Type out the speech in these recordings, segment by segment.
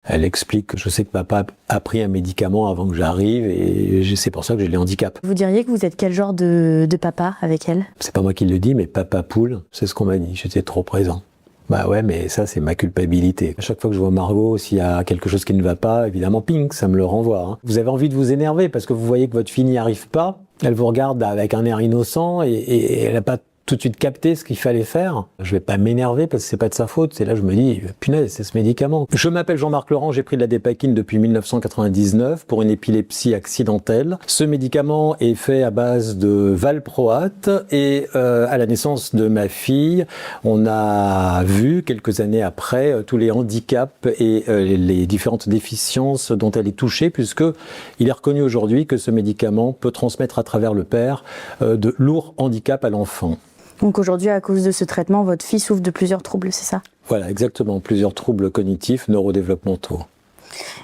Elle explique que je sais que papa a pris un médicament avant que j'arrive et c'est pour ça que j'ai les handicaps. Vous diriez que vous êtes quel genre de papa avec elle? C'est pas moi qui le dis, mais papa poule, c'est ce qu'on m'a dit, j'étais trop présent. Bah ouais, mais ça c'est ma culpabilité. À chaque fois que je vois Margot, s'il y a quelque chose qui ne va pas, évidemment, ping, ça me le renvoie. Hein. Vous avez envie de vous énerver parce que vous voyez que votre fille n'y arrive pas. Elle vous regarde avec un air innocent et elle n'a pas tout de suite capté ce qu'il fallait faire. Je vais pas m'énerver parce que c'est pas de sa faute. C'est là que je me dis, punaise, c'est ce médicament. Je m'appelle Jean-Marc Laurent, j'ai pris de la Dépakine depuis 1999 pour une épilepsie accidentelle. Ce médicament est fait à base de valproate et à la naissance de ma fille, on a vu quelques années après tous les handicaps et les différentes déficiences dont elle est touchée, puisque il est reconnu aujourd'hui que ce médicament peut transmettre à travers le père de lourds handicaps à l'enfant. Donc aujourd'hui, à cause de ce traitement, votre fille souffre de plusieurs troubles, c'est ça? Voilà, exactement, plusieurs troubles cognitifs, neurodéveloppementaux.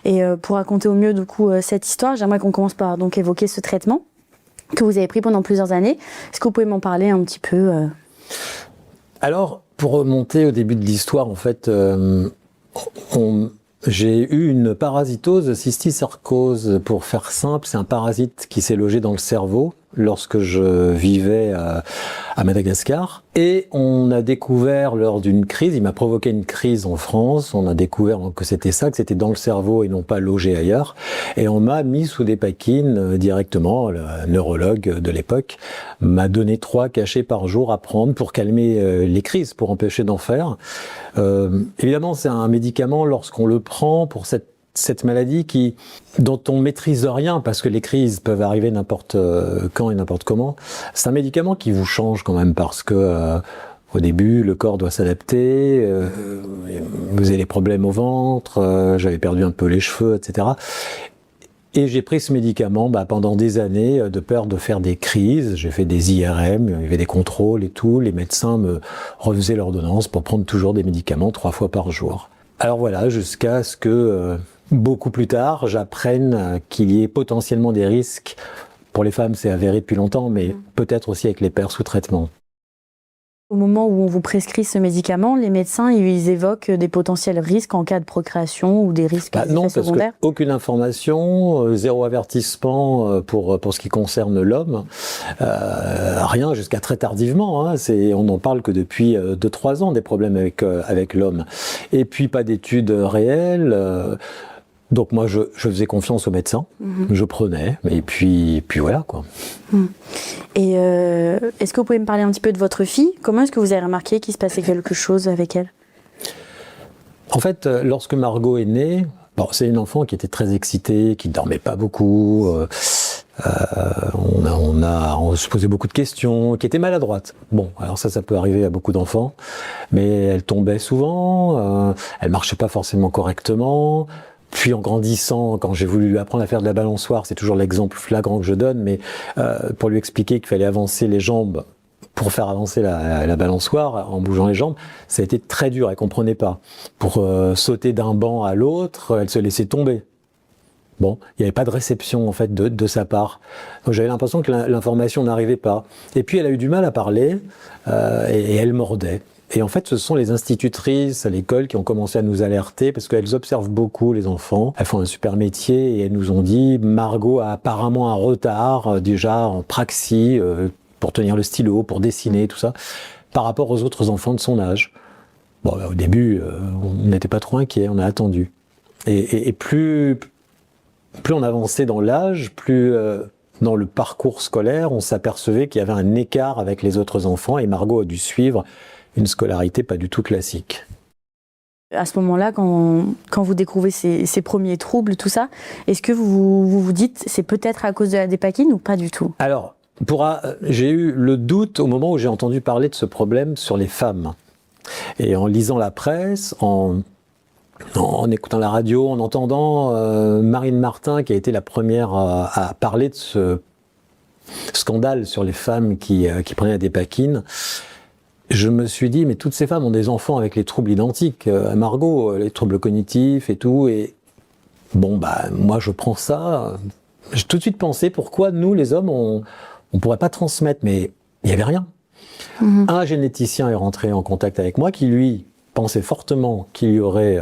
Et pour raconter au mieux du coup cette histoire, j'aimerais qu'on commence par donc évoquer ce traitement que vous avez pris pendant plusieurs années. Est-ce que vous pouvez m'en parler un petit peu Alors, pour remonter au début de l'histoire, en fait, j'ai eu une parasitose cysticercose. Pour faire simple, c'est un parasite qui s'est logé dans le cerveau lorsque je vivais à Madagascar. Et on a découvert lors d'une crise, il m'a provoqué une crise en France, on a découvert que c'était ça, que c'était dans le cerveau et non pas logé ailleurs. Et on m'a mis sous Dépakine directement, le neurologue de l'époque m'a donné 3 cachets par jour à prendre pour calmer les crises, pour empêcher d'en faire. Évidemment, c'est un médicament, lorsqu'on le prend pour cette maladie dont on maîtrise rien, parce que les crises peuvent arriver n'importe quand et n'importe comment. C'est un médicament qui vous change quand même, parce que au début, le corps doit s'adapter, vous avez des problèmes au ventre, j'avais perdu un peu les cheveux, etc. Et j'ai pris ce médicament pendant des années, de peur de faire des crises. J'ai fait des IRM, il y avait des contrôles et tout. Les médecins me refaisaient l'ordonnance pour prendre toujours des médicaments 3 fois par jour. Alors voilà, jusqu'à ce que beaucoup plus tard, j'apprenne qu'il y ait potentiellement des risques. Pour les femmes, c'est avéré depuis longtemps, mais peut-être aussi avec les pères sous traitement. Au moment où on vous prescrit ce médicament, les médecins ils évoquent des potentiels risques en cas de procréation ou des risques non, secondaires? Parce qu'aucune information, zéro avertissement pour ce qui concerne l'homme, rien jusqu'à très tardivement. Hein, on n'en parle que depuis 2-3 ans des problèmes avec l'homme. Et puis pas d'études réelles. Donc moi, je faisais confiance aux médecins, je prenais, et puis voilà quoi. Et est-ce que vous pouvez me parler un petit peu de votre fille? Comment est-ce que vous avez remarqué qu'il se passait quelque chose avec elle? En fait, lorsque Margot est née, c'est une enfant qui était très excitée, qui ne dormait pas beaucoup, on se posait beaucoup de questions, qui était maladroite. Bon, alors ça peut arriver à beaucoup d'enfants, mais elle tombait souvent, elle marchait pas forcément correctement. Puis en grandissant, quand j'ai voulu lui apprendre à faire de la balançoire, c'est toujours l'exemple flagrant que je donne, mais pour lui expliquer qu'il fallait avancer les jambes pour faire avancer la balançoire en bougeant les jambes, ça a été très dur, elle comprenait pas. Pour sauter d'un banc à l'autre, elle se laissait tomber. Bon, il n'y avait pas de réception en fait de sa part. Donc j'avais l'impression que l'information n'arrivait pas. Et puis elle a eu du mal à parler et elle mordait. Et en fait, ce sont les institutrices à l'école qui ont commencé à nous alerter parce qu'elles observent beaucoup les enfants. Elles font un super métier et elles nous ont dit Margot a apparemment un retard déjà en praxie pour tenir le stylo, pour dessiner, tout ça, par rapport aux autres enfants de son âge. Bon, au début, on n'était pas trop inquiets, on a attendu. Et plus on avançait dans l'âge, plus dans le parcours scolaire, on s'apercevait qu'il y avait un écart avec les autres enfants et Margot a dû suivre une scolarité pas du tout classique. À ce moment-là, quand vous découvrez ces premiers troubles, tout ça, est-ce que vous dites c'est peut-être à cause de la Dépakine ou pas du tout? Alors, j'ai eu le doute au moment où j'ai entendu parler de ce problème sur les femmes. Et en lisant la presse, en écoutant la radio, en entendant Marine Martin, qui a été la première à parler de ce scandale sur les femmes qui prenaient la Dépakine, je me suis dit, mais toutes ces femmes ont des enfants avec les troubles identiques à Margot, les troubles cognitifs et tout, et bon, moi je prends ça. J'ai tout de suite pensé, pourquoi nous, les hommes, on pourrait pas transmettre, mais il n'y avait rien. Un généticien est rentré en contact avec moi qui, lui, pensait fortement qu'il y aurait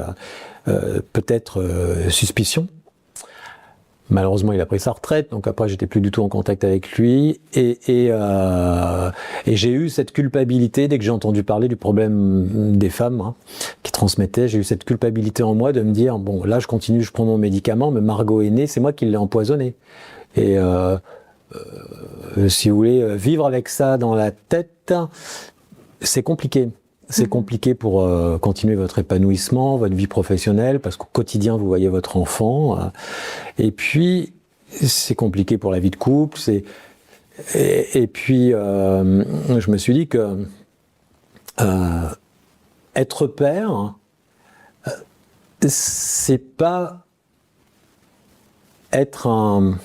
peut-être suspicion. Malheureusement, il a pris sa retraite, donc après, j'étais plus du tout en contact avec lui. Et j'ai eu cette culpabilité, dès que j'ai entendu parler du problème des femmes qui transmettaient, j'ai eu cette culpabilité en moi de me dire, bon, là, je continue, je prends mon médicament, mais Margot est née, c'est moi qui l'ai empoisonné. Et si vous voulez, vivre avec ça dans la tête, c'est compliqué. C'est compliqué pour continuer votre épanouissement, votre vie professionnelle, parce qu'au quotidien, vous voyez votre enfant. Et puis, c'est compliqué pour la vie de couple. Et puis, je me suis dit que être père, c'est pas être un...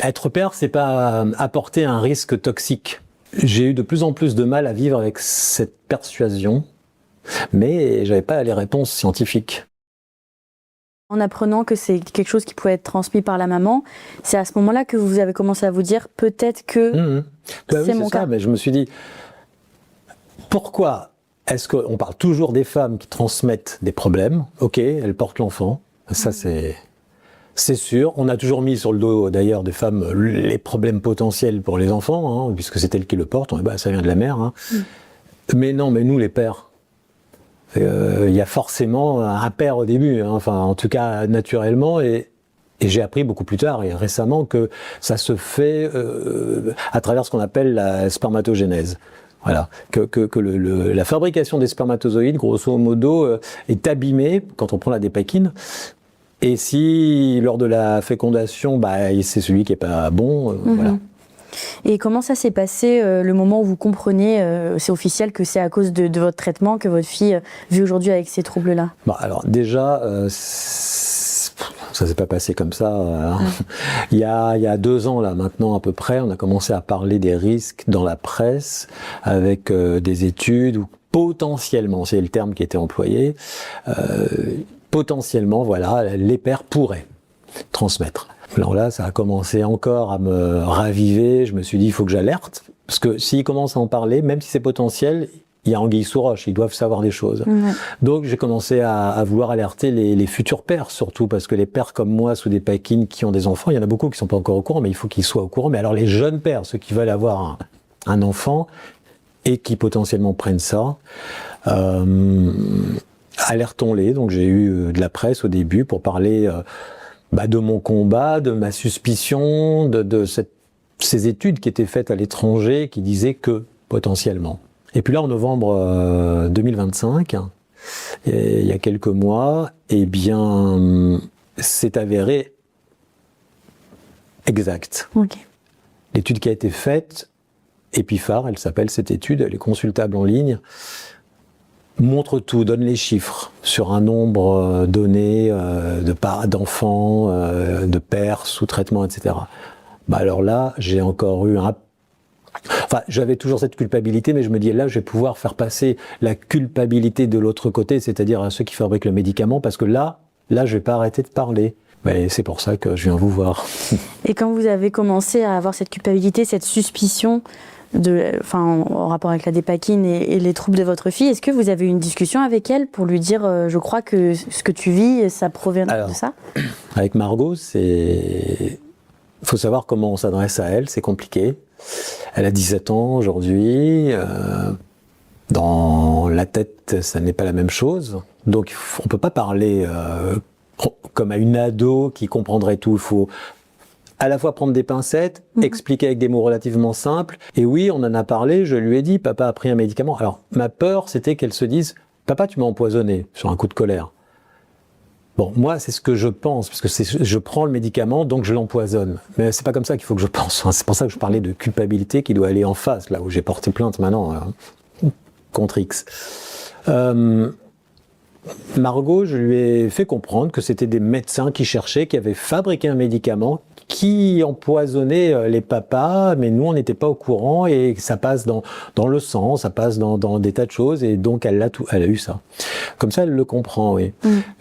Être père, c'est pas apporter un risque toxique. J'ai eu de plus en plus de mal à vivre avec cette persuasion, mais j'avais pas les réponses scientifiques. En apprenant que c'est quelque chose qui pouvait être transmis par la maman, c'est à ce moment-là que vous avez commencé à vous dire peut-être que c'est mon cas. Mais je me suis dit, pourquoi est-ce qu'on parle toujours des femmes qui transmettent des problèmes? Ok, elles portent l'enfant, ça c'est sûr. On a toujours mis sur le dos, d'ailleurs, des femmes les problèmes potentiels pour les enfants, puisque c'est elles qui le portent. Ça vient de la mère. Mais non, mais nous, les pères, il y a forcément un père au début. En tout cas, naturellement. Et j'ai appris beaucoup plus tard et récemment que ça se fait à travers ce qu'on appelle la spermatogénèse. Voilà, que la fabrication des spermatozoïdes, grosso modo, est abîmée quand on prend la dépakine. Et si, lors de la fécondation, c'est celui qui est pas bon, voilà. Et comment ça s'est passé, le moment où vous comprenez, c'est officiel, que c'est à cause de votre traitement que votre fille vit aujourd'hui avec ces troubles-là? Alors déjà, ça s'est pas passé comme ça. Il y a 2 ans, là, maintenant à peu près, on a commencé à parler des risques dans la presse, avec des études où potentiellement, c'est le terme qui était employé, potentiellement, voilà, les pères pourraient transmettre. Alors là, ça a commencé encore à me raviver. Je me suis dit, il faut que j'alerte. Parce que s'ils commencent à en parler, même si c'est potentiel, il y a anguille sous roche. Ils doivent savoir des choses. Donc, j'ai commencé à vouloir alerter les futurs pères, surtout parce que les pères comme moi, sous des pakines, qui ont des enfants, il y en a beaucoup qui sont pas encore au courant, mais il faut qu'ils soient au courant. Mais alors, les jeunes pères, ceux qui veulent avoir un enfant et qui potentiellement prennent ça, alertons-les. Donc j'ai eu de la presse au début pour parler de mon combat, de ma suspicion, de ces études qui étaient faites à l'étranger qui disaient que potentiellement. Et puis là, en novembre 2025, il y a quelques mois, c'est avéré exact. L'étude qui a été faite, EpiPhare, elle s'appelle cette étude, elle est consultable en ligne, montre tout, donne les chiffres sur un nombre donné d'enfants, de pères sous traitement, etc. Alors là, j'ai encore eu j'avais toujours cette culpabilité, mais je me dis là, je vais pouvoir faire passer la culpabilité de l'autre côté, c'est-à-dire à ceux qui fabriquent le médicament, parce que là, je vais pas arrêter de parler. Mais c'est pour ça que je viens vous voir. Et quand vous avez commencé à avoir cette culpabilité, cette suspicion, en rapport avec la dépakine et les troubles de votre fille, est-ce que vous avez eu une discussion avec elle pour lui dire je crois que ce que tu vis, ça provient de ça? Avec Margot, il faut savoir comment on s'adresse à elle, c'est compliqué. Elle a 17 ans aujourd'hui. Dans la tête, ça n'est pas la même chose. Donc on peut pas parler comme à une ado qui comprendrait tout. Il faut à la fois prendre des pincettes, expliquer avec des mots relativement simples. Et oui, on en a parlé, je lui ai dit, papa a pris un médicament. Alors, ma peur, c'était qu'elle se dise, papa, tu m'as empoisonné, sur un coup de colère. Bon, moi, c'est ce que je pense, parce que je prends le médicament, donc je l'empoisonne. Mais c'est pas comme ça qu'il faut que je pense. C'est pour ça que je parlais de culpabilité qui doit aller en face, là où j'ai porté plainte maintenant, contre X. Margot, je lui ai fait comprendre que c'était des médecins qui cherchaient, qui avaient fabriqué un médicament qui empoisonnait les papas, mais nous on n'était pas au courant et ça passe dans le sang, ça passe dans des tas de choses et donc elle a eu ça. Comme ça elle le comprend, oui.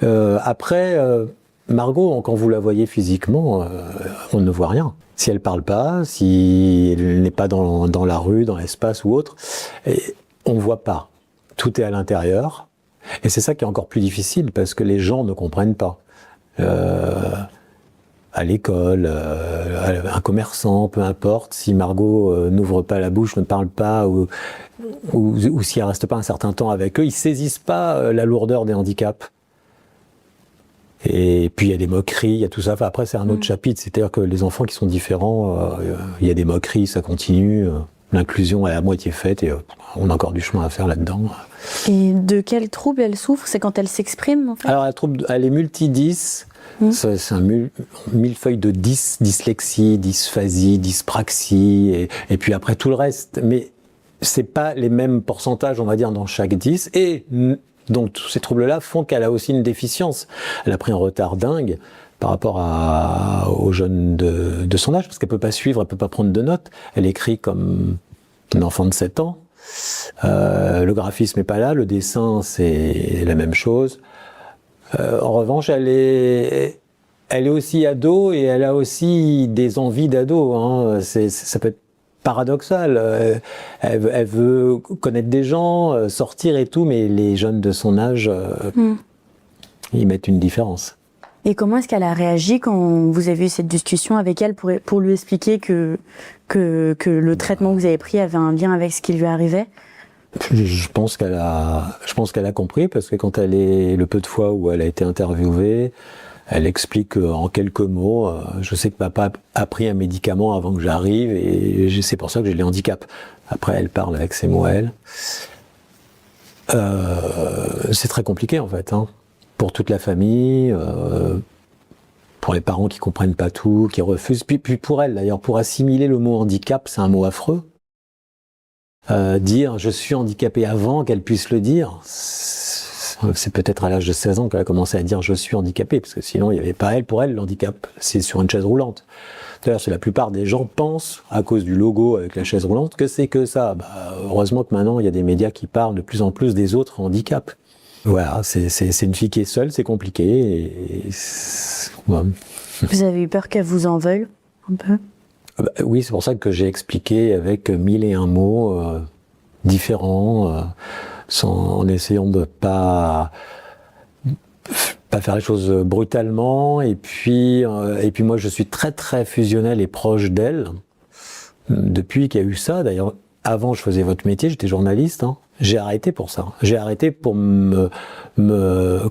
Après, Margot, quand vous la voyez physiquement, on ne voit rien. Si elle parle pas, si elle n'est pas dans la rue, dans l'espace ou autre, on voit pas. tout est à l'intérieur. Et c'est ça qui est encore plus difficile parce que les gens ne comprennent pas. À l'école, un commerçant, peu importe, si Margot n'ouvre pas la bouche, ne parle pas, ou si elle reste pas un certain temps avec eux, ils saisissent pas la lourdeur des handicaps. Et puis il y a des moqueries, il y a tout ça. Enfin, après, c'est un autre chapitre, c'est-à-dire que les enfants qui sont différents, il y a des moqueries, ça continue. L'inclusion est à moitié faite et on a encore du chemin à faire là-dedans. Et de quel trouble elle souffre? C'est quand elle s'exprime en fait? Alors, elle est multi-10. C'est un millefeuille de dyslexie, dysphasie, dyspraxie, et puis après tout le reste. Mais c'est pas les mêmes pourcentages, on va dire, dans chaque 10. Et donc, tous ces troubles-là font qu'elle a aussi une déficience. Elle a pris un retard dingue par rapport aux jeunes de son âge, parce qu'elle peut pas suivre, elle peut pas prendre de notes. Elle écrit comme un enfant de 7 ans. Le graphisme est pas là, le dessin, c'est la même chose. En revanche, elle est aussi ado et elle a aussi des envies d'ado. Hein. Ça peut être paradoxal. Elle veut connaître des gens, sortir et tout, mais les jeunes de son âge, ils mettent une différence. Et comment est-ce qu'elle a réagi quand vous avez eu cette discussion avec elle pour lui expliquer que le traitement que vous avez pris avait un lien avec ce qui lui arrivait? Je pense qu'elle a compris, parce que quand le peu de fois où elle a été interviewée, elle explique en quelques mots, je sais que papa a pris un médicament avant que j'arrive et c'est pour ça que j'ai les handicaps. Après, elle parle avec ses mots, elle. C'est très compliqué en fait, hein, pour toute la famille, pour les parents qui comprennent pas tout, qui refusent. Puis pour elle d'ailleurs, pour assimiler le mot handicap, c'est un mot affreux. Dire je suis handicapé avant qu'elle puisse le dire, c'est peut-être à l'âge de 16 ans qu'elle a commencé à dire je suis handicapé, parce que sinon il n'y avait pas pour elle l'handicap, c'est sur une chaise roulante. D'ailleurs, la plupart des gens pensent, à cause du logo avec la chaise roulante, que c'est que ça. Heureusement que maintenant il y a des médias qui parlent de plus en plus des autres handicaps. Voilà, c'est une fille qui est seule, c'est compliqué. Ouais. Vous avez eu peur qu'elle vous en veuille un peu? Oui, c'est pour ça que j'ai expliqué avec 1001 mots différents, en essayant de pas faire les choses brutalement. Et puis moi, je suis très très fusionnel et proche d'elle depuis qu'il y a eu ça. D'ailleurs, avant, je faisais votre métier, j'étais journaliste. Hein. J'ai arrêté pour ça. J'ai arrêté pour me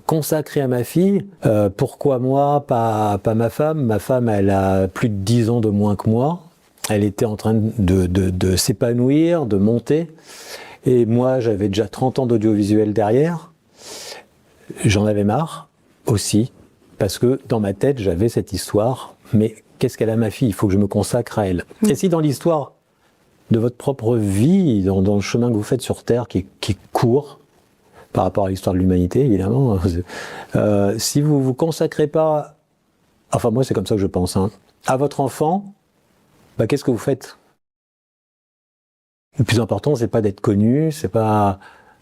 consacrer à ma fille. Pourquoi moi, pas ma femme? Ma femme, elle a plus de 10 ans de moins que moi. Elle était en train de s'épanouir, de monter. Et moi, j'avais déjà 30 ans d'audiovisuel derrière. J'en avais marre aussi, parce que dans ma tête, j'avais cette histoire. Mais qu'est-ce qu'elle a, ma fille? Il faut que je me consacre à elle. Et si dans l'histoire de votre propre vie, dans le chemin que vous faites sur Terre, qui est court par rapport à l'histoire de l'humanité, évidemment, si vous vous consacrez pas, enfin moi c'est comme ça que je pense, hein, à votre enfant, qu'est-ce que vous faites? Le plus important, c'est pas d'être connu, c'est pas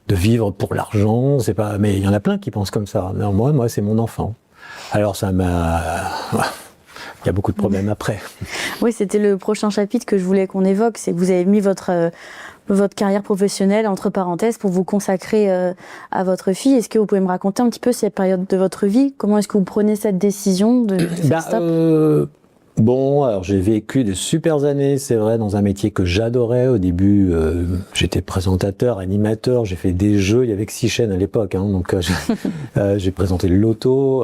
de vivre pour l'argent, c'est pas, mais il y en a plein qui pensent comme ça. Non, moi c'est mon enfant. Alors ça m'a... Il y a beaucoup de problèmes après. Oui, c'était le prochain chapitre que je voulais qu'on évoque. C'est que vous avez mis votre carrière professionnelle entre parenthèses pour vous consacrer à votre fille. Est-ce que vous pouvez me raconter un petit peu cette période de votre vie? Comment est-ce que vous prenez cette décision de faire stop? Bon, alors j'ai vécu de super années, c'est vrai, dans un métier que j'adorais. Au début, j'étais présentateur, animateur, j'ai fait des jeux. Il y avait que 6 chaînes à l'époque, hein, donc j'ai présenté le loto.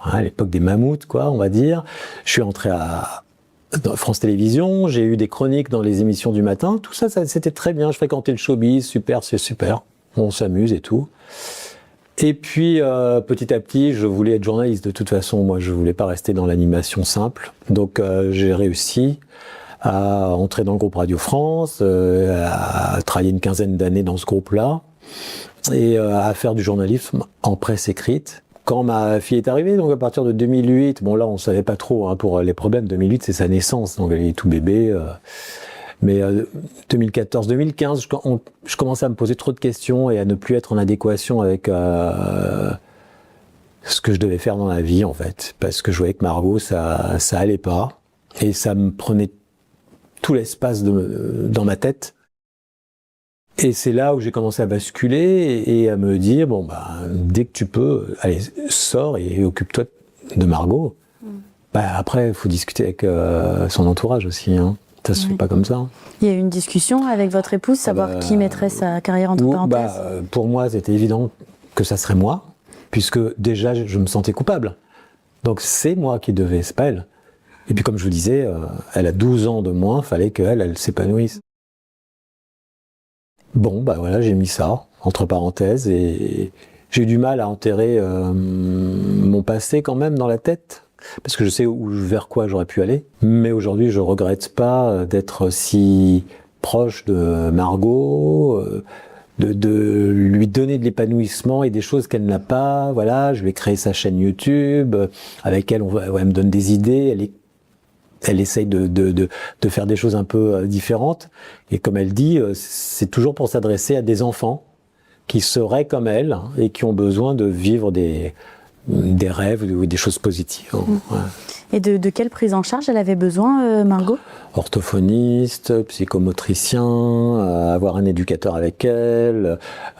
À l'époque des mammouths, quoi, on va dire. Je suis entré dans France Télévisions, j'ai eu des chroniques dans les émissions du matin. Tout ça, c'était très bien. Je fréquentais le showbiz, super, c'est super. On s'amuse et tout. Et puis, petit à petit, je voulais être journaliste. De toute façon, moi, je voulais pas rester dans l'animation simple. Donc, j'ai réussi à entrer dans le groupe Radio France, à travailler une quinzaine d'années dans ce groupe-là, et à faire du journalisme en presse écrite. Quand ma fille est arrivée, donc à partir de 2008, bon là on savait pas trop hein, pour les problèmes, 2008 c'est sa naissance, donc elle est tout bébé, mais 2014-2015, je commençais à me poser trop de questions et à ne plus être en adéquation avec ce que je devais faire dans la vie en fait, parce que je voyais que Margot ça allait pas, et ça me prenait tout l'espace dans ma tête. Et c'est là où j'ai commencé à basculer et à me dire, bon, bah, dès que tu peux, allez, sors et occupe-toi de Margot. Bah, après, il faut discuter avec son entourage aussi. Hein. Ça se fait pas comme ça. Il y a eu une discussion avec votre épouse, savoir qui mettrait sa carrière entre parenthèses. Pour moi, c'était évident que ça serait moi, puisque déjà, je me sentais coupable. Donc c'est moi qui devais, c'est pas elle. Et puis comme je vous disais, elle a 12 ans de moins, fallait qu'elle s'épanouisse. Bon, bah voilà, j'ai mis ça, entre parenthèses, et j'ai eu du mal à enterrer mon passé quand même dans la tête, parce que je sais vers quoi j'aurais pu aller. Mais aujourd'hui, je regrette pas d'être si proche de Margot, de lui donner de l'épanouissement et des choses qu'elle n'a pas. Voilà, je vais créer sa chaîne YouTube, avec elle, elle me donne des idées, elle essaye de faire des choses un peu différentes. Et comme elle dit, c'est toujours pour s'adresser à des enfants qui seraient comme elle hein, et qui ont besoin de vivre des rêves ou des choses positives. Ouais. Et de quelle prise en charge elle avait besoin, Margot ? Orthophoniste, psychomotricien, avoir un éducateur avec elle. Il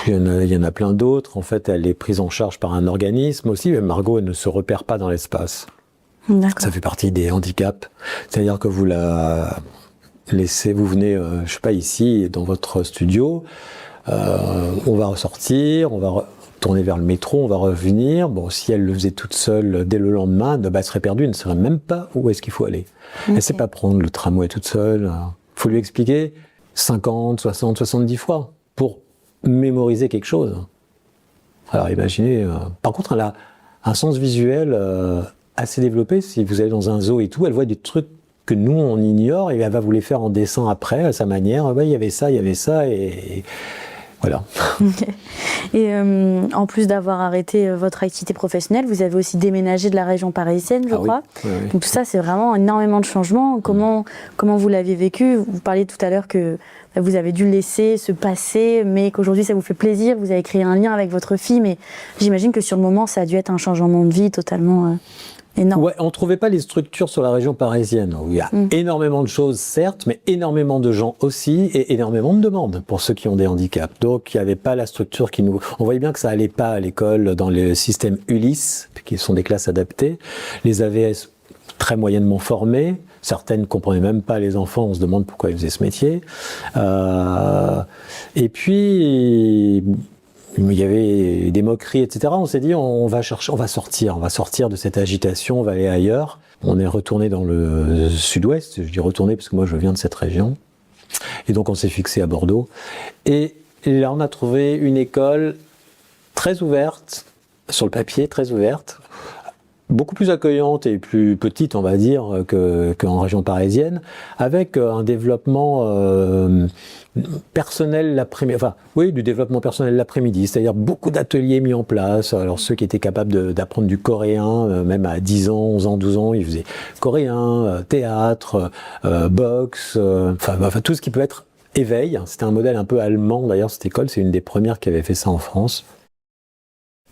y en a plein d'autres. En fait, elle est prise en charge par un organisme aussi. Mais Margot, elle ne se repère pas dans l'espace. Ça fait partie des handicaps. C'est-à-dire que vous la laissez, vous venez, je sais pas, ici, dans votre studio, on va ressortir, on va tourner vers le métro, on va revenir. Bon, si elle le faisait toute seule dès le lendemain, elle serait perdue, elle ne saurait même pas où est-ce qu'il faut aller. Okay. Elle ne sait pas prendre le tramway toute seule. Il faut lui expliquer 50, 60, 70 fois pour mémoriser quelque chose. Alors imaginez, par contre, elle a un sens visuel assez développé. Si vous allez dans un zoo et tout, elle voit des trucs que nous, on ignore et elle va vous les faire en dessin après, à sa manière. Ouais, il y avait ça, et voilà. Et en plus d'avoir arrêté votre activité professionnelle, vous avez aussi déménagé de la région parisienne, je crois. Oui. Donc tout ça, c'est vraiment énormément de changements. Comment vous l'aviez vécu ? Vous parliez tout à l'heure que vous avez dû laisser se passer, mais qu'aujourd'hui, ça vous fait plaisir. Vous avez créé un lien avec votre fille, mais j'imagine que sur le moment, ça a dû être un changement de vie totalement énorme. Ouais, on ne trouvait pas les structures sur la région parisienne, où il y a énormément de choses, certes, mais énormément de gens aussi, et énormément de demandes pour ceux qui ont des handicaps. Donc, il n'y avait pas la structure qui nous... On voyait bien que ça allait pas à l'école dans le système Ulysse, qui sont des classes adaptées. Les AVS, très moyennement formés. Certaines ne comprenaient même pas les enfants, on se demande pourquoi ils faisaient ce métier. Et puis... il y avait des moqueries, etc. On s'est dit, on va sortir de cette agitation, on va aller ailleurs. On est retourné dans le sud-ouest, je dis retourné parce que moi je viens de cette région. Et donc on s'est fixé à Bordeaux. Et là on a trouvé une école très ouverte, sur le papier, très ouverte, beaucoup plus accueillante et plus petite, on va dire, qu'en région parisienne, avec un développement personnel l'après-midi, du développement personnel l'après-midi, c'est-à-dire beaucoup d'ateliers mis en place. Alors ceux qui étaient capables d'apprendre du coréen, même à 10 ans, 11 ans, 12 ans, ils faisaient coréen, théâtre, boxe, tout ce qui peut être éveil. C'était un modèle un peu allemand, d'ailleurs, cette école, c'est une des premières qui avait fait ça en France.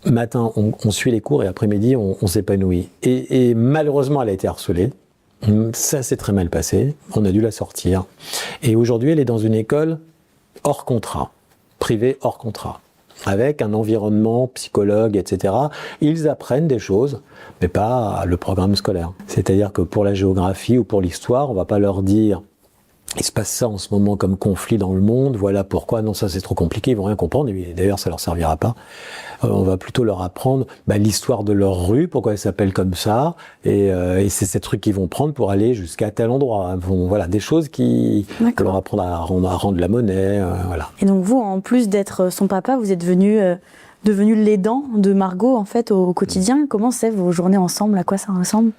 Matin, on suit les cours et après-midi, on s'épanouit. Et malheureusement, elle a été harcelée. Ça s'est très mal passé. On a dû la sortir. Et aujourd'hui, elle est dans une école hors contrat, privée hors contrat, avec un environnement, psychologue, etc. Ils apprennent des choses, mais pas le programme scolaire. C'est-à-dire que pour la géographie ou pour l'histoire, on va pas leur dire il se passe ça en ce moment comme conflit dans le monde, voilà pourquoi, non ça c'est trop compliqué, ils vont rien comprendre, et d'ailleurs ça leur servira pas. On va plutôt leur apprendre l'histoire de leur rue, pourquoi elle s'appelle comme ça, et c'est ces trucs qu'ils vont prendre pour aller jusqu'à tel endroit. Voilà, des choses qui vont leur apprendre à rendre la monnaie, voilà. Et donc vous, en plus d'être son papa, vous êtes devenu l'aidant de Margot en fait au quotidien. Comment c'est vos journées ensemble, à quoi ça ressemble ?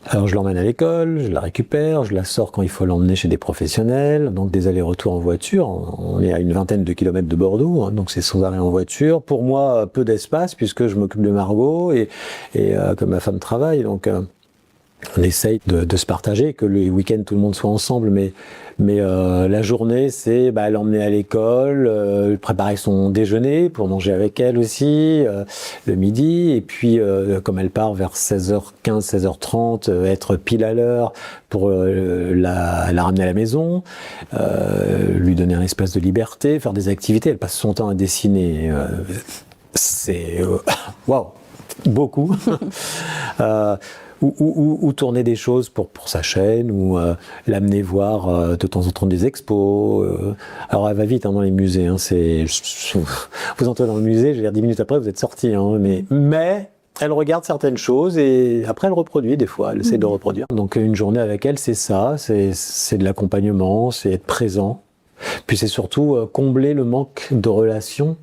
Alors je l'emmène à l'école, je la récupère, je la sors quand il faut l'emmener chez des professionnels, donc des allers-retours en voiture. On est à une vingtaine de kilomètres de Bordeaux, donc c'est sans arrêt en voiture. Pour moi, peu d'espace puisque je m'occupe de Margot et que ma femme travaille. Donc On essaye de se partager, que le week-end tout le monde soit ensemble, mais la journée c'est l'emmener à l'école, préparer son déjeuner pour manger avec elle aussi, le midi, et puis comme elle part vers 16h15, 16h30, être pile à l'heure pour la ramener à la maison, lui donner un espace de liberté, faire des activités. Elle passe son temps à dessiner, c'est waouh, beaucoup. Ou tourner des choses pour sa chaîne, ou l'amener voir de temps en temps des expos. Alors elle va vite dans les musées. Vous entrez dans le musée, je veux dire 10 minutes après vous êtes sorti. Mais elle regarde certaines choses et après elle reproduit des fois. Elle essaie de reproduire. Donc une journée avec elle, c'est ça, c'est de l'accompagnement, c'est être présent. Puis c'est surtout combler le manque de relations.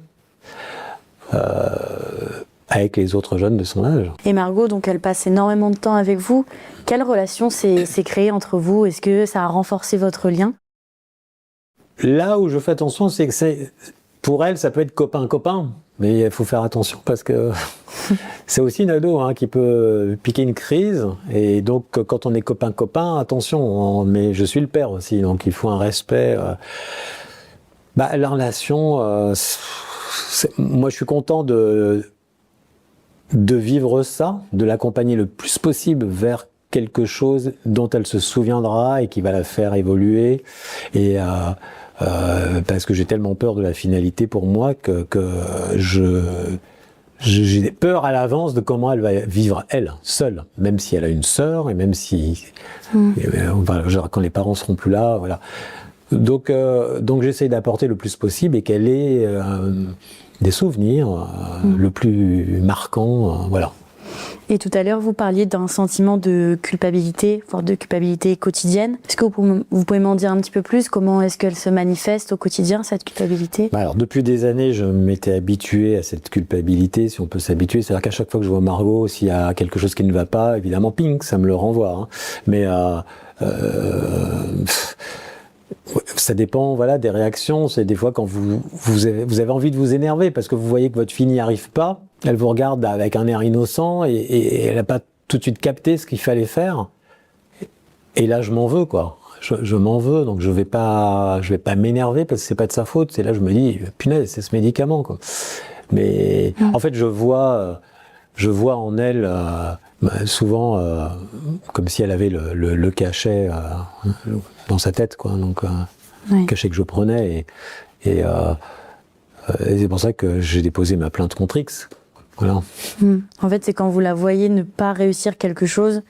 Avec les autres jeunes de son âge. Et Margot, donc elle passe énormément de temps avec vous. Quelle relation s'est créée entre vous? Est-ce que ça a renforcé votre lien? Là où je fais attention, c'est que pour elle, ça peut être copain-copain, mais il faut faire attention parce que c'est aussi une ado qui peut piquer une crise. Et donc, quand on est copain-copain, attention, mais je suis le père aussi, donc il faut un respect. La relation, moi je suis content de vivre ça, de l'accompagner le plus possible vers quelque chose dont elle se souviendra et qui va la faire évoluer. Et parce que j'ai tellement peur de la finalité pour moi que j'ai peur à l'avance de comment elle va vivre elle, seule, même si elle a une sœur et même si quand les parents seront plus là, voilà. Donc j'essaye d'apporter le plus possible et qu'elle ait des souvenirs le plus marquants, voilà. Et tout à l'heure, vous parliez d'un sentiment de culpabilité, voire de culpabilité quotidienne. Est-ce que vous pouvez m'en dire un petit peu plus? Comment est-ce qu'elle se manifeste au quotidien, cette culpabilité? Alors, depuis des années, je m'étais habitué à cette culpabilité, si on peut s'habituer. C'est-à-dire qu'à chaque fois que je vois Margot, s'il y a quelque chose qui ne va pas, évidemment, ping, ça me le renvoie. Mais ça dépend, voilà, des réactions. C'est des fois quand vous avez envie de vous énerver parce que vous voyez que votre fille n'y arrive pas. Elle vous regarde avec un air innocent et elle n'a pas tout de suite capté ce qu'il fallait faire. Et là, je m'en veux, quoi. Je m'en veux, donc je vais pas m'énerver parce que c'est pas de sa faute. C'est là, je me dis, punaise, c'est ce médicament, quoi. Mais en fait, je vois en elle souvent comme si elle avait le cachet dans sa tête, quoi. Donc le cachet que je prenais et c'est pour ça que j'ai déposé ma plainte contre X. Voilà. En fait, c'est quand vous la voyez ne pas réussir quelque chose.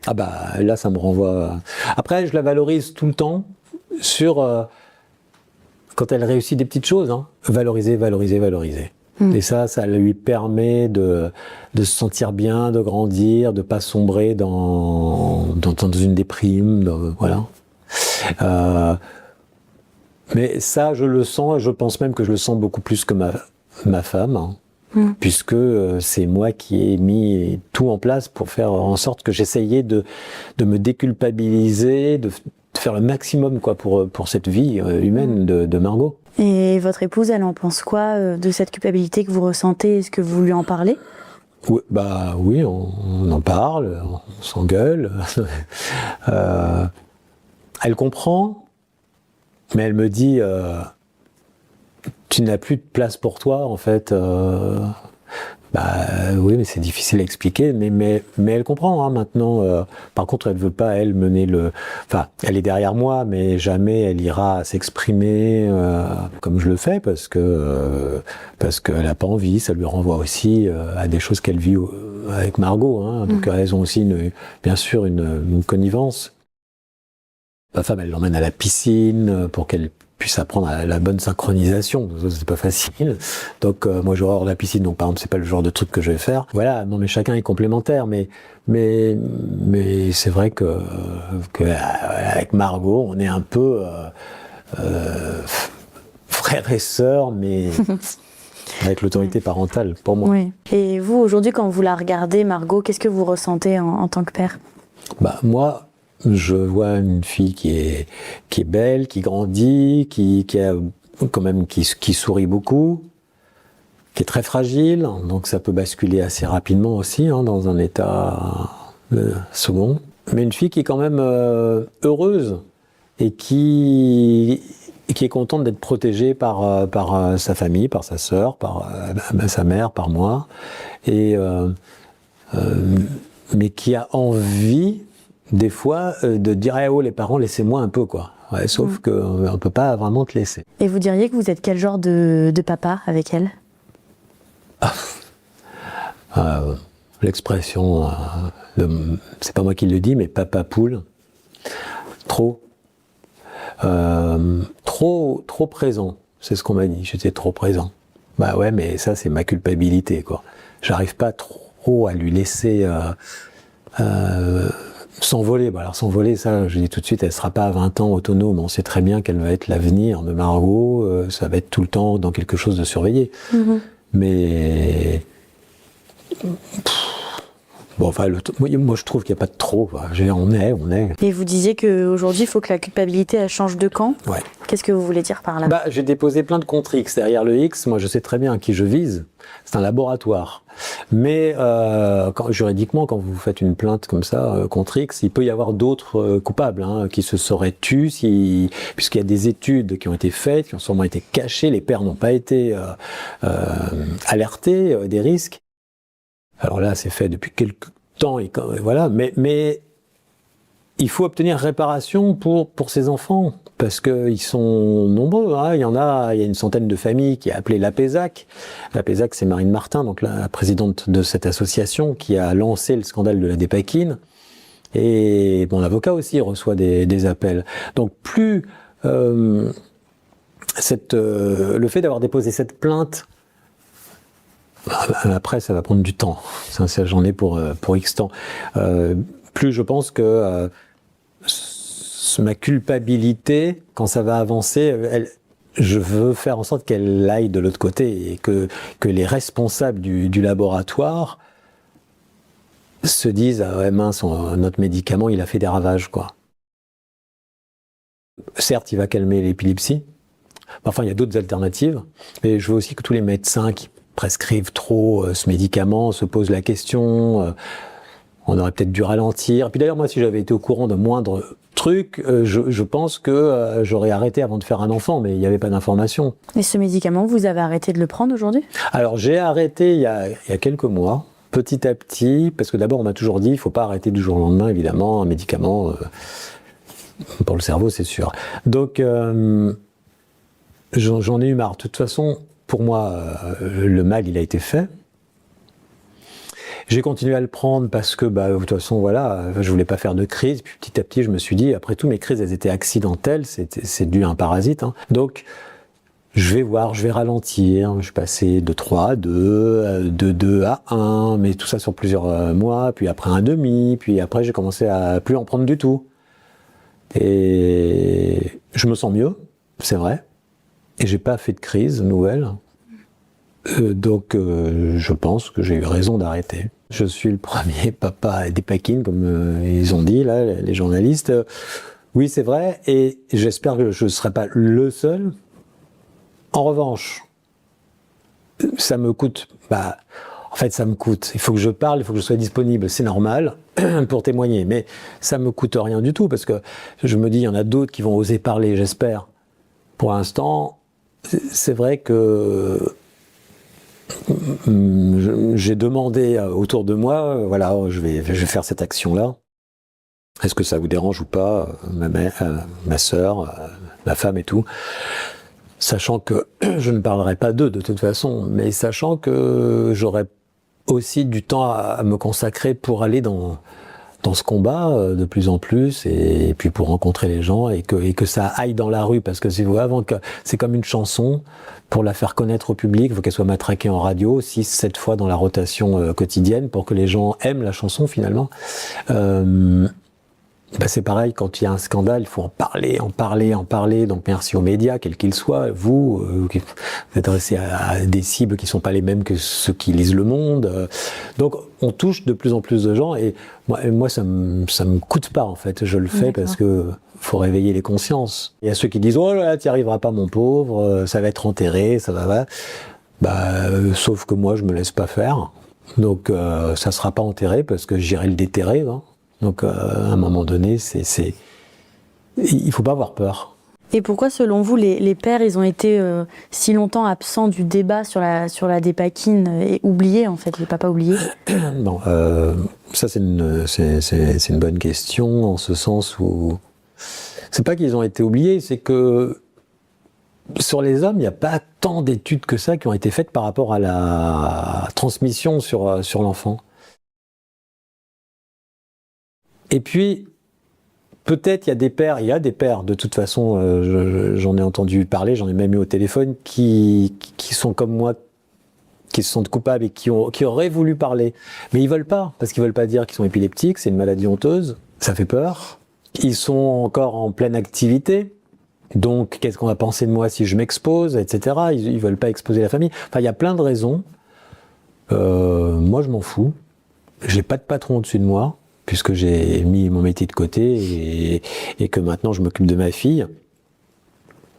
Ah là, ça me renvoie. Après, je la valorise tout le temps sur quand elle réussit des petites choses. Valoriser. Et ça lui permet de se sentir bien, de grandir, de pas sombrer dans une déprime, voilà. Mais ça, je le sens, et je pense même que je le sens beaucoup plus que ma femme, puisque c'est moi qui ai mis tout en place pour faire en sorte que j'essayais de me déculpabiliser, de faire le maximum, quoi, pour cette vie humaine de Margot. Et votre épouse, elle en pense quoi de cette culpabilité que vous ressentez? Est-ce que vous lui en parlez? Oui, on en parle, on s'engueule. Elle comprend, mais elle me dit tu n'as plus de place pour toi, en fait. Oui, mais c'est difficile à expliquer, mais elle comprend maintenant. Par contre, elle veut pas, elle, mener Enfin, elle est derrière moi, mais jamais elle ira s'exprimer comme je le fais, parce qu'elle a pas envie. Ça lui renvoie aussi à des choses qu'elle vit avec Margot. Donc elles ont aussi bien sûr une connivence. Ma femme, elle l'emmène à la piscine pour qu'elle puisse apprendre à la bonne synchronisation. C'est pas facile. Donc moi, je vais hors de la piscine, donc par exemple, c'est pas le genre de truc que je vais faire. Voilà, non, mais chacun est complémentaire. Mais c'est vrai que avec Margot, on est un peu frères et sœurs, mais avec l'autorité parentale, pour moi. Oui. Et vous, aujourd'hui, quand vous la regardez, Margot, qu'est-ce que vous ressentez en tant que père? Moi, je vois une fille qui est belle, qui grandit, qui a quand même qui sourit beaucoup, qui est très fragile, donc ça peut basculer assez rapidement aussi dans un état second. mais une fille qui est quand même heureuse et qui est contente d'être protégée par sa famille, par sa sœur, par sa mère, par moi, et mais qui a envie des fois de dire oh les parents laissez-moi un peu quoi. Ouais, sauf qu'on ne peut pas vraiment te laisser. Et vous diriez que vous êtes quel genre de papa avec elle? L'expression, c'est pas moi qui le dis, mais papa poule. Trop présent. C'est ce qu'on m'a dit. J'étais trop présent. Bah ouais, mais ça c'est ma culpabilité quoi. J'arrive pas trop à lui laisser s'envoler. Bah alors s'envoler, ça, je dis tout de suite, elle sera pas à 20 ans autonome. On sait très bien qu'elle va être l'avenir de Margot. Ça va être tout le temps dans quelque chose de surveillé. Mais bon, enfin, moi je trouve qu'il n'y a pas de trop. On est. Et vous disiez qu'aujourd'hui, il faut que la culpabilité elle change de camp. Ouais. Qu'est-ce que vous voulez dire par là? J'ai déposé plein de contre X. Derrière le X, moi je sais très bien à qui je vise. C'est un laboratoire. Mais juridiquement, quand vous faites une plainte comme ça contre X, il peut y avoir d'autres coupables qui se seraient tus, puisqu'il y a des études qui ont été faites, qui ont sûrement été cachées. Les pères n'ont pas été alertés des risques. Alors là, c'est fait depuis quelques temps, et voilà. Mais il faut obtenir réparation pour ces enfants, parce qu'ils sont nombreux. Il y a une centaine de familles qui a appelé l'APESAC. L'APESAC, c'est Marine Martin, donc la présidente de cette association, qui a lancé le scandale de la dépakine. Et mon avocat aussi reçoit des appels. Donc plus le fait d'avoir déposé cette plainte, après ça va prendre du temps. Ça j'en ai pour X temps. Plus je pense que ma culpabilité, quand ça va avancer, je veux faire en sorte qu'elle aille de l'autre côté et que les responsables du laboratoire se disent ah ouais mince, notre médicament il a fait des ravages quoi. Certes, il va calmer l'épilepsie. Enfin, il y a d'autres alternatives. Mais je veux aussi que tous les médecins qui prescrivent trop ce médicament se posent la question. On aurait peut-être dû ralentir. Puis d'ailleurs, moi, si j'avais été au courant de moindre truc, je pense que j'aurais arrêté avant de faire un enfant, mais il n'y avait pas d'information. Et ce médicament, vous avez arrêté de le prendre aujourd'hui? Alors, j'ai arrêté il y a quelques mois, petit à petit, parce que d'abord, on m'a toujours dit, il ne faut pas arrêter du jour au lendemain, évidemment, un médicament, pour le cerveau, c'est sûr. Donc, j'en ai eu marre. De toute façon, pour moi, le mal, il a été fait. J'ai continué à le prendre parce que, de toute façon, voilà, je voulais pas faire de crise. Puis petit à petit, je me suis dit, après tout, mes crises, elles étaient accidentelles. C'est dû à un parasite. Donc, je vais voir, je vais ralentir. Je vais passer de 3 à 2, de 2 à 1, mais tout ça sur plusieurs mois. Puis après un demi. Puis après, j'ai commencé à plus en prendre du tout. Et je me sens mieux, c'est vrai. Et j'ai pas fait de crise nouvelle. Donc, je pense que j'ai eu raison d'arrêter. Je suis le premier papa dépakine, comme ils ont dit, là, les journalistes. Oui, c'est vrai, et j'espère que je ne serai pas le seul. En revanche, ça me coûte... en fait, ça me coûte. Il faut que je parle, il faut que je sois disponible, c'est normal, pour témoigner. Mais ça me coûte rien du tout, parce que je me dis, il y en a d'autres qui vont oser parler, j'espère. Pour l'instant, c'est vrai que... j'ai demandé autour de moi, voilà, je vais faire cette action-là. Est-ce que ça vous dérange ou pas, ma sœur, ma femme et tout, sachant que je ne parlerai pas d'eux de toute façon, mais sachant que j'aurai aussi du temps à me consacrer pour aller dans ce combat de plus en plus et puis pour rencontrer les gens et que ça aille dans la rue, parce que si vous avant que c'est comme une chanson, pour la faire connaître au public, il faut qu'elle soit matraquée en radio 6-7 fois dans la rotation quotidienne pour que les gens aiment la chanson finalement. C'est pareil, quand il y a un scandale, il faut en parler. Donc merci aux médias, quels qu'ils soient. Vous adressez à des cibles qui ne sont pas les mêmes que ceux qui lisent Le Monde. Donc on touche de plus en plus de gens et moi ça me coûte pas en fait. Je le fais parce que faut réveiller les consciences. Il y a ceux qui disent oh là, t'y arriveras pas mon pauvre, ça va être enterré, ça va. Sauf que moi je me laisse pas faire. Donc ça sera pas enterré parce que j'irai le déterrer. Donc, à un moment donné, il faut pas avoir peur. Et pourquoi, selon vous, les pères, ils ont été si longtemps absents du débat sur la dépakine et oubliés, en fait, les papas oubliés? Bon, ça c'est une bonne question, en ce sens où c'est pas qu'ils ont été oubliés, c'est que sur les hommes, il n'y a pas tant d'études que ça qui ont été faites par rapport à la transmission sur l'enfant. Et puis, peut-être il y a des pères, de toute façon, j'en ai entendu parler, j'en ai même eu au téléphone, qui sont comme moi, qui se sentent coupables et qui auraient voulu parler. Mais ils veulent pas, parce qu'ils veulent pas dire qu'ils sont épileptiques, c'est une maladie honteuse, ça fait peur. Ils sont encore en pleine activité, donc qu'est-ce qu'on va penser de moi si je m'expose, etc. Ils veulent pas exposer la famille. Enfin, il y a plein de raisons. Moi, je m'en fous. J'ai pas de patron au-dessus de moi, puisque j'ai mis mon métier de côté et que maintenant je m'occupe de ma fille.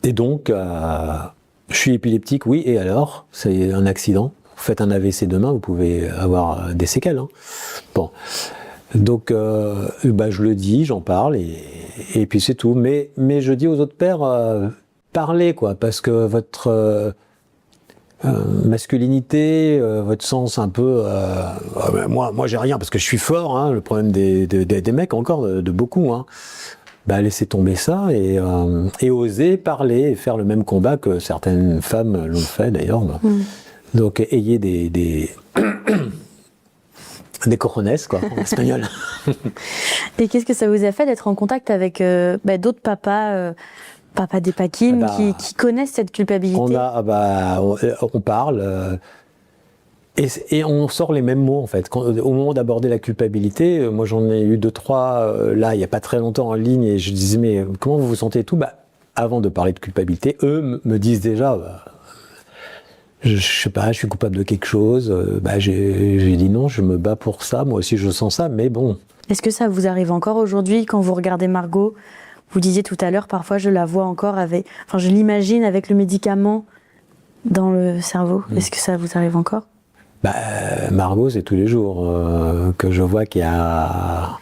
Et donc, je suis épileptique, oui, et alors? C'est un accident. Vous faites un AVC demain, vous pouvez avoir des séquelles. Hein. Bon. Donc, je le dis, j'en parle, et puis c'est tout. Mais je dis aux autres pères, parlez, quoi, parce que votre masculinité, votre sens un peu... moi j'ai rien, parce que je suis fort, hein, le problème des mecs encore, de beaucoup, hein. Laissez tomber ça et oser parler et faire le même combat que certaines femmes l'ont fait d'ailleurs. Donc ayez des cojones, quoi, en espagnol. Et qu'est-ce que ça vous a fait d'être en contact avec d'autres papas papa dépakine qui connaissent cette culpabilité? On parle et on sort les mêmes mots en fait. Au moment d'aborder la culpabilité, moi j'en ai eu 2-3 là il n'y a pas très longtemps en ligne et je disais mais comment vous vous sentez et tout. Avant de parler de culpabilité, eux me disent déjà je sais pas, je suis coupable de quelque chose. J'ai dit non, je me bats pour ça. Moi aussi je sens ça, mais bon. Est-ce que ça vous arrive encore aujourd'hui quand vous regardez Margot? Vous disiez tout à l'heure, parfois je la vois encore je l'imagine avec le médicament dans le cerveau. Est-ce que ça vous arrive encore? Margot, c'est tous les jours que je vois qu'il y a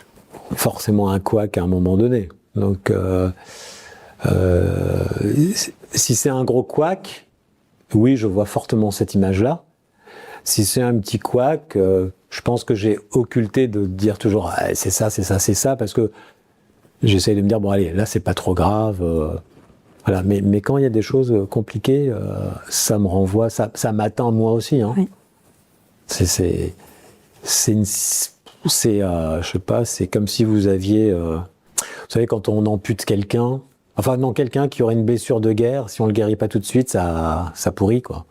forcément un couac à un moment donné. Donc, si c'est un gros couac, oui, je vois fortement cette image-là. Si c'est un petit couac, je pense que j'ai occulté de dire toujours c'est ça, c'est ça, c'est ça, parce que j'essaie de me dire bon allez, là c'est pas trop grave. Voilà. Mais quand il y a des choses compliquées, ça me renvoie, ça m'atteint moi aussi. Hein. Oui. Je sais pas, c'est comme si vous aviez, vous savez, quand on ampute quelqu'un, quelqu'un qui aurait une blessure de guerre, si on le guérit pas tout de suite, ça pourrit, quoi.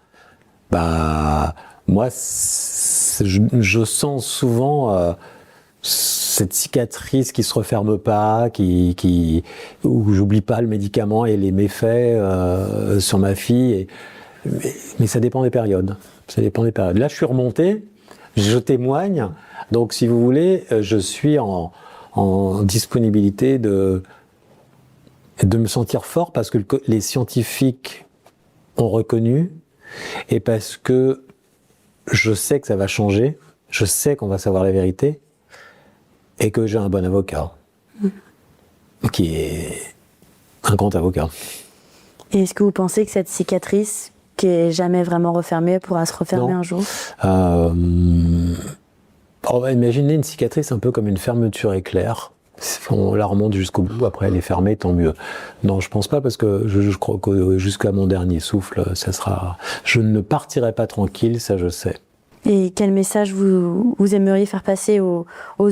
Moi, je sens souvent cette cicatrice qui se referme pas, où j'oublie pas le médicament et les méfaits sur ma fille. Mais ça dépend des périodes. Ça dépend des périodes. Là, je suis remonté, je témoigne. Donc, si vous voulez, je suis en disponibilité de me sentir fort parce que les scientifiques ont reconnu et parce que je sais que ça va changer, je sais qu'on va savoir la vérité et que j'ai un bon avocat qui est un grand avocat. Et est-ce que vous pensez que cette cicatrice qui est jamais vraiment refermée pourra se refermer un jour? On va imaginer une cicatrice un peu comme une fermeture éclair. On la remonte jusqu'au bout, après elle est fermée, tant mieux. Non, je pense pas parce que je crois que jusqu'à mon dernier souffle, je ne partirai pas tranquille, ça je sais. Et quel message vous aimeriez faire passer aux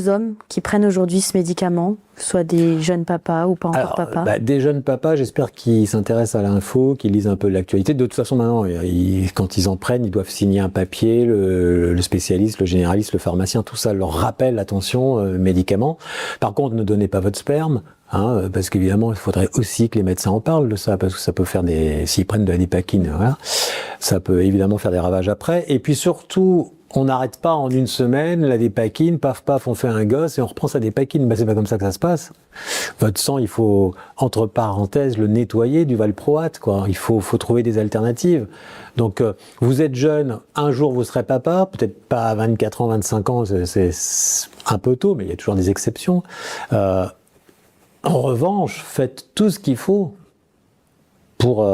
hommes qui prennent aujourd'hui ce médicament, soit des jeunes papas ou pas encore papas? Des jeunes papas, j'espère qu'ils s'intéressent à l'info, qu'ils lisent un peu l'actualité. De toute façon, maintenant, quand ils en prennent, ils doivent signer un papier, le spécialiste, le généraliste, le pharmacien, tout ça leur rappelle, attention, médicaments. Par contre, ne donnez pas votre sperme. Parce qu'évidemment, il faudrait aussi que les médecins en parlent de ça, parce que ça peut faire s'ils prennent de la dépakine, voilà, ça peut évidemment faire des ravages après. Et puis surtout, on n'arrête pas en une semaine, la dépakine, paf paf, on fait un gosse et on reprend sa dépakine. Ben, c'est pas comme ça que ça se passe. Votre sang, il faut, entre parenthèses, le nettoyer du valproate, quoi. Il faut trouver des alternatives. Donc, vous êtes jeune, un jour vous serez papa, peut-être pas à 24 ans, 25 ans, c'est un peu tôt, mais il y a toujours des exceptions. En revanche, faites tout ce qu'il faut pour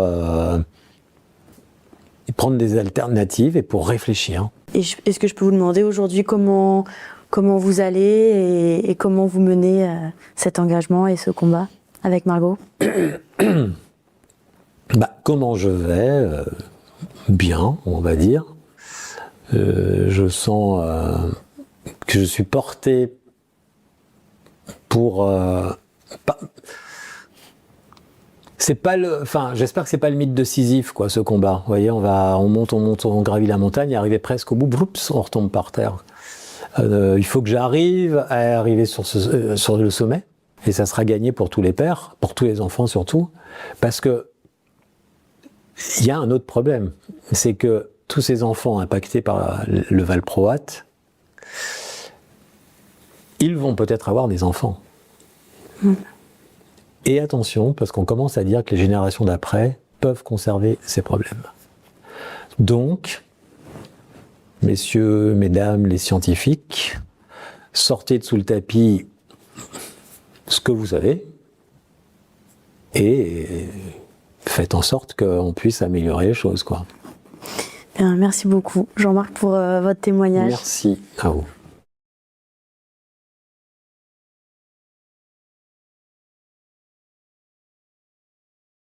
prendre des alternatives et pour réfléchir. Est-ce que je peux vous demander aujourd'hui comment vous allez et comment vous menez cet engagement et ce combat avec Margot? Comment je vais bien, on va dire. Je sens que je suis porté pour... j'espère que c'est pas le mythe de Sisyphe, quoi, ce combat. Vous voyez, on monte, on gravit la montagne, et arrivé presque au bout, bloups, on retombe par terre. Il faut que j'arrive à arriver sur le sommet, et ça sera gagné pour tous les pères, pour tous les enfants surtout, parce que il y a un autre problème, c'est que tous ces enfants impactés par le valproate, ils vont peut-être avoir des enfants. Et attention, parce qu'on commence à dire que les générations d'après peuvent conserver ces problèmes. Donc, messieurs, mesdames, les scientifiques, sortez de sous le tapis ce que vous savez et faites en sorte qu'on puisse améliorer les choses, quoi. Bien, merci beaucoup, Jean-Marc, pour votre témoignage. Merci à vous.